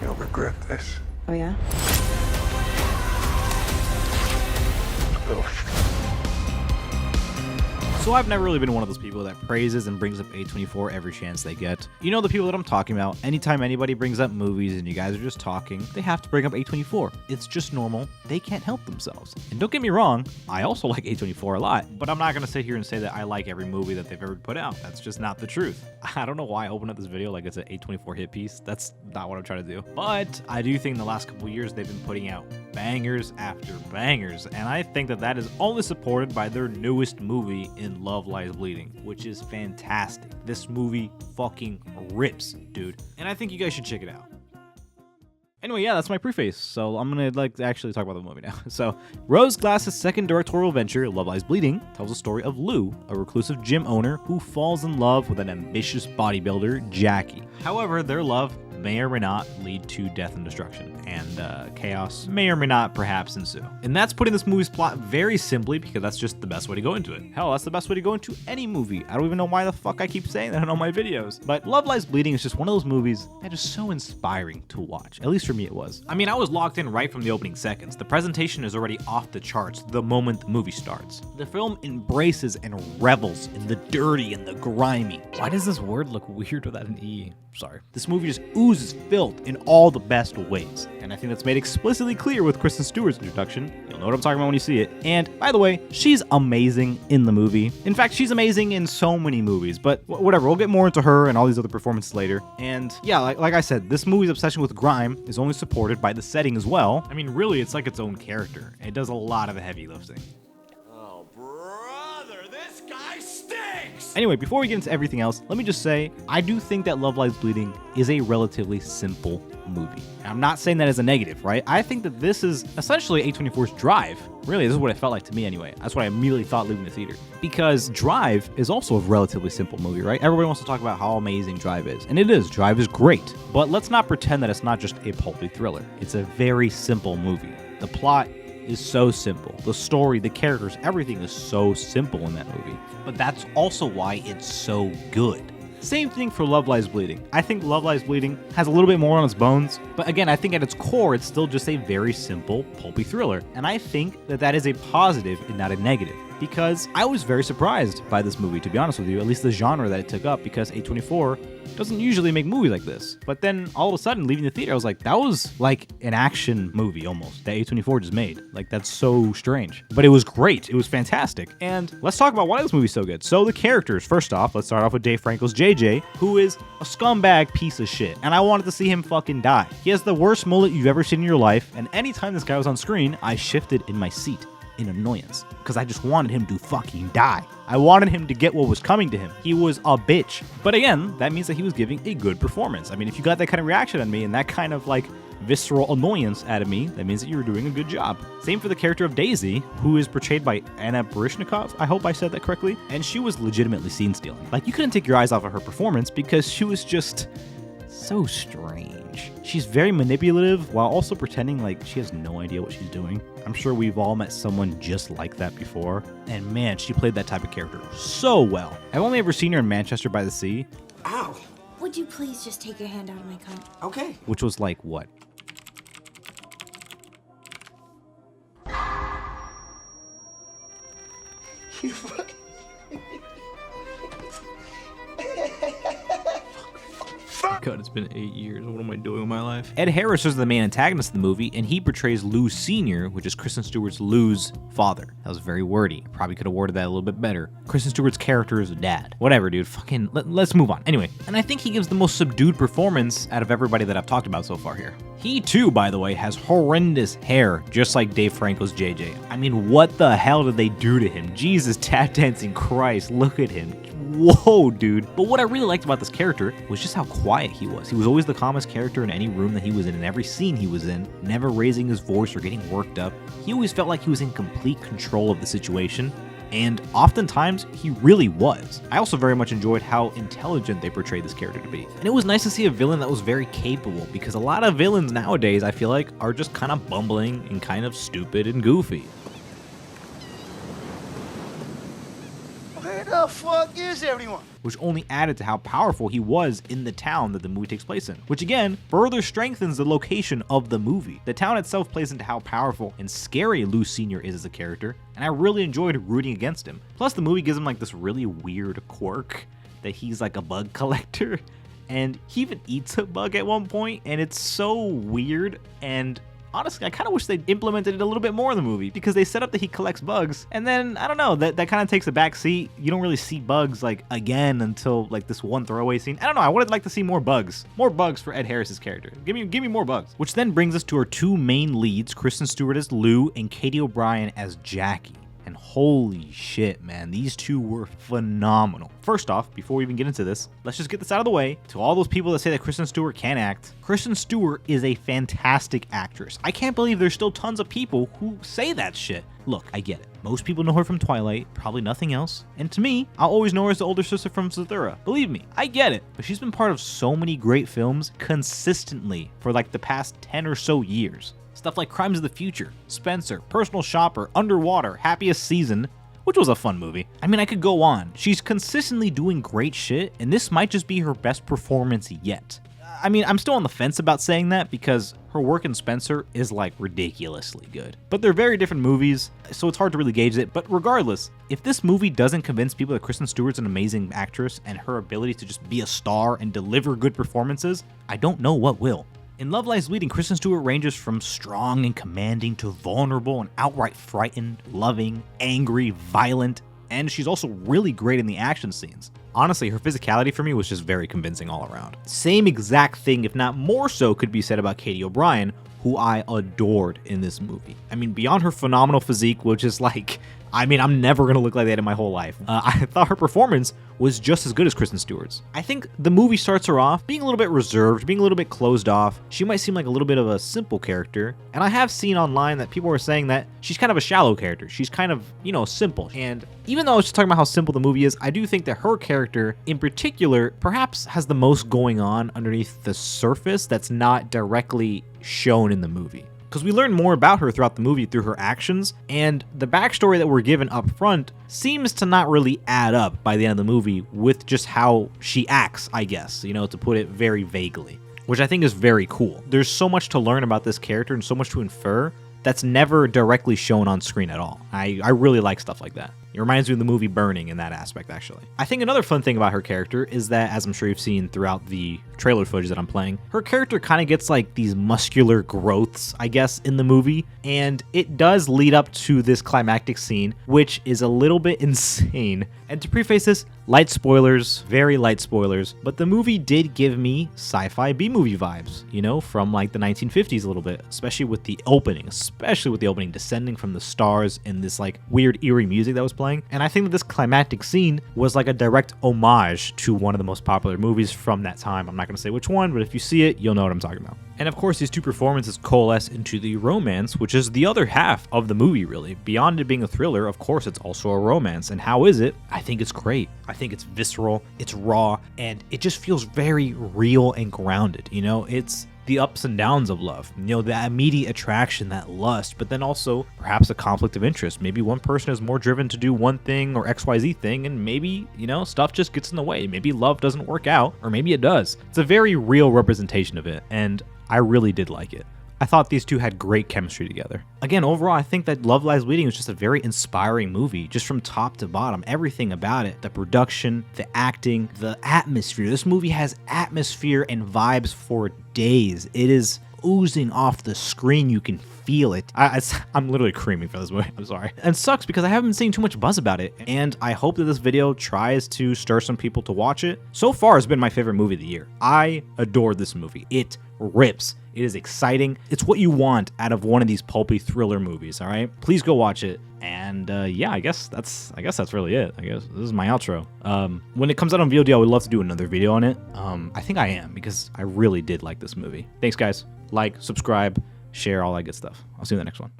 You'll regret this. Oh, yeah? So I've never really been one of those people that praises and brings up A24 every chance they get. You know the people that I'm talking about. Anytime anybody brings up movies and you guys are just talking, they have to bring up A24. It's just normal. They can't help themselves. And don't get me wrong, I also like A24 a lot, but I'm not gonna sit here and say that I like every movie that they've ever put out. That's just not the truth. I don't know why I opened up this video like it's an A24 hit piece. That's not what I'm trying to do. But I do think in the last couple years they've been putting out bangers after bangers, and I think that that is only supported by their newest movie in Love Lies Bleeding, which is fantastic. This movie fucking rips, dude. And I think you guys should check it out. Anyway, yeah, that's my preface. So I'm gonna actually talk about the movie now. So Rose Glass's second directorial venture, Love Lies Bleeding, tells the story of Lou, a reclusive gym owner who falls in love with an ambitious bodybuilder, Jackie. However, their love may or may not lead to death and destruction, and chaos may or may not perhaps ensue. And that's putting this movie's plot very simply, because that's just the best way to go into it. Hell, that's the best way to go into any movie. I don't even know why the fuck I keep saying that in all my videos. But Love Lies Bleeding is just one of those movies that is so inspiring to watch. At least for me it was. I mean, I was locked in right from the opening seconds. The presentation is already off the charts the moment the movie starts. The film embraces and revels in the dirty and the grimy. Why does this word look weird without an E? Sorry. This movie just oozes filth in all the best ways. And I think that's made explicitly clear with Kristen Stewart's introduction. You'll know what I'm talking about when you see it. And by the way, she's amazing in the movie. In fact, she's amazing in so many movies, but whatever, we'll get more into her and all these other performances later. And yeah, like I said, this movie's obsession with grime is only supported by the setting as well. I mean, really, it's like its own character. It does a lot of the heavy lifting. Anyway, before we get into everything else, let me just say, I do think that Love Lies Bleeding is a relatively simple movie. And I'm not saying that as a negative, right? I think that this is essentially A24's Drive. Really, this is what it felt like to me anyway. That's what I immediately thought leaving the theater. Because Drive is also a relatively simple movie, right? Everybody wants to talk about how amazing Drive is. And it is. Drive is great. But let's not pretend that it's not just a pulpy thriller. It's a very simple movie. The plot is so simple. The story, the characters, everything is so simple in that movie. But that's also why it's so good. Same thing for Love Lies Bleeding. I think Love Lies Bleeding has a little bit more on its bones, but again, I think at its core, it's still just a very simple, pulpy thriller. And I think that that is a positive and not a negative, because I was very surprised by this movie, to be honest with you, at least the genre that it took up, because A24 doesn't usually make movies like this. But then all of a sudden, leaving the theater, I was like, that was like an action movie almost that A24 just made. Like, that's so strange. But it was great. It was fantastic. And let's talk about why this movie's so good. So the characters, first off, let's start off with Dave Franco's JJ, who is a scumbag piece of shit. And I wanted to see him fucking die. He has the worst mullet you've ever seen in your life. And anytime this guy was on screen, I shifted in my seat in annoyance, because I just wanted him to fucking die. I wanted him to get what was coming to him. He was a bitch. But again, that means that he was giving a good performance. I mean, if you got that kind of reaction on me and that kind of like visceral annoyance out of me, that means that you were doing a good job. Same for the character of Daisy, who is portrayed by Anna Baryshnikov. I hope I said that correctly. And she was legitimately scene stealing. Like, you couldn't take your eyes off of her performance because she was just so strange. She's very manipulative while also pretending like she has no idea what she's doing. I'm sure we've all met someone just like that before. And man, she played that type of character so well. I've only ever seen her in Manchester by the Sea. Ow. Would you please just take your hand out of my cunt? Okay. Which was like, what? You fucking... God, it's been 8 years. What am I doing with my life? Ed Harris is the main antagonist of the movie, and he portrays Lou Sr., which is Kristen Stewart's Lou's father. That was very wordy. Probably could have worded that a little bit better. Kristen Stewart's character is a dad. Whatever, dude. Fucking, let's move on. Anyway, and I think he gives the most subdued performance out of everybody that I've talked about so far here. He, too, by the way, has horrendous hair, just like Dave Franco's JJ. I mean, what the hell did they do to him? Jesus, tap dancing Christ, look at him. Whoa, dude. But what I really liked about this character was just how quiet he was. He was always the calmest character in any room that he was in every scene he was in, never raising his voice or getting worked up. He always felt like he was in complete control of the situation, and oftentimes he really was. I also very much enjoyed how intelligent they portrayed this character to be. And it was nice to see a villain that was very capable, because a lot of villains nowadays, I feel like, are just kind of bumbling and kind of stupid and goofy. Where the fuck is everyone? which only added to how powerful he was in the town that the movie takes place in, which again further strengthens the location of the movie. The town itself plays into how powerful and scary Lou Sr. is as a character, and I really enjoyed rooting against him. Plus, the movie gives him like this really weird quirk that he's like a bug collector, and he even eats a bug at one point, and it's so weird. And honestly, I kind of wish they'd implemented it a little bit more in the movie, because they set up that he collects bugs, and then, I don't know, that kind of takes a back seat. You don't really see bugs, like, again until, like, this one throwaway scene. I don't know, I would like to see more bugs. More bugs for Ed Harris's character. Give me more bugs. Which then brings us to our two main leads, Kristen Stewart as Lou and Katie O'Brien as Jackie. And holy shit, man, these two were phenomenal. First off, before we even get into this, let's just get this out of the way. To all those people that say that Kristen Stewart can't act, Kristen Stewart is a fantastic actress. I can't believe there's still tons of people who say that shit. Look, I get it. Most people know her from Twilight, probably nothing else. And to me, I'll always know her as the older sister from Zathura. Believe me, I get it. But she's been part of so many great films consistently for like the past 10 or so years. Stuff like Crimes of the Future, Spencer, Personal Shopper, Underwater, Happiest Season, which was a fun movie. I mean, I could go on. She's consistently doing great shit, and this might just be her best performance yet. I mean, I'm still on the fence about saying that because her work in Spencer is like ridiculously good. But they're very different movies, so it's hard to really gauge it. But regardless, if this movie doesn't convince people that Kristen Stewart's an amazing actress and her ability to just be a star and deliver good performances, I don't know what will. In Love Lies Bleeding, Kristen Stewart ranges from strong and commanding to vulnerable and outright frightened, loving, angry, violent, and she's also really great in the action scenes. Honestly, her physicality for me was just very convincing all around. Same exact thing, if not more so, could be said about Katie O'Brien, who I adored in this movie. I mean, beyond her phenomenal physique, which is like, I mean, I'm never going to look like that in my whole life. I thought her performance was just as good as Kristen Stewart's. I think the movie starts her off being a little bit reserved, being a little bit closed off. She might seem like a little bit of a simple character. And I have seen online that people are saying that she's kind of a shallow character. She's kind of, you know, simple. And even though I was just talking about how simple the movie is, I do think that her character in particular perhaps has the most going on underneath the surface that's not directly shown in the movie. Because we learn more about her throughout the movie through her actions, and the backstory that we're given up front seems to not really add up by the end of the movie with just how she acts, I guess, you know, to put it very vaguely, which I think is very cool. There's so much to learn about this character and so much to infer that's never directly shown on screen at all. I really like stuff like that. It reminds me of the movie Burning in that aspect, actually. I think another fun thing about her character is that, as I'm sure you've seen throughout the trailer footage that I'm playing, her character kind of gets like these muscular growths, I guess, in the movie, and it does lead up to this climactic scene, which is a little bit insane. And to preface this, light spoilers, very light spoilers, but the movie did give me sci-fi B-movie vibes, you know, from like the 1950s a little bit, especially with the opening descending from the stars in this like weird eerie music that was playing. And I think that this climactic scene was like a direct homage to one of the most popular movies from that time. I'm not going to say which one, but if you see it, you'll know what I'm talking about. And of course, these two performances coalesce into the romance, which is the other half of the movie, really. Beyond it being a thriller, of course, it's also a romance. And how is it? I think it's great. I think it's visceral, it's raw, and it just feels very real and grounded. You know, it's the ups and downs of love, you know, that immediate attraction, that lust, but then also perhaps a conflict of interest. Maybe one person is more driven to do one thing or XYZ thing, and maybe, you know, stuff just gets in the way. Maybe love doesn't work out, or maybe it does. It's a very real representation of it, and I really did like it. I thought these two had great chemistry together. Again, overall, I think that Love Lies Bleeding was just a very inspiring movie, just from top to bottom. Everything about it, the production, the acting, the atmosphere. This movie has atmosphere and vibes for days. It is oozing off the screen. You can feel it. I'm literally creaming for this movie. I'm sorry. And it sucks because I haven't been seeing too much buzz about it. And I hope that this video tries to stir some people to watch it. So far, it's been my favorite movie of the year. I adored this movie. It rips. It is exciting. It's what you want out of one of these pulpy thriller movies, all right? Please go watch it. And yeah, I guess that's really it. I guess this is my outro. When it comes out on VOD, I would love to do another video on it. I think I am, because I really did like this movie. Thanks, guys. Like, subscribe, share, all that good stuff. I'll see you in the next one.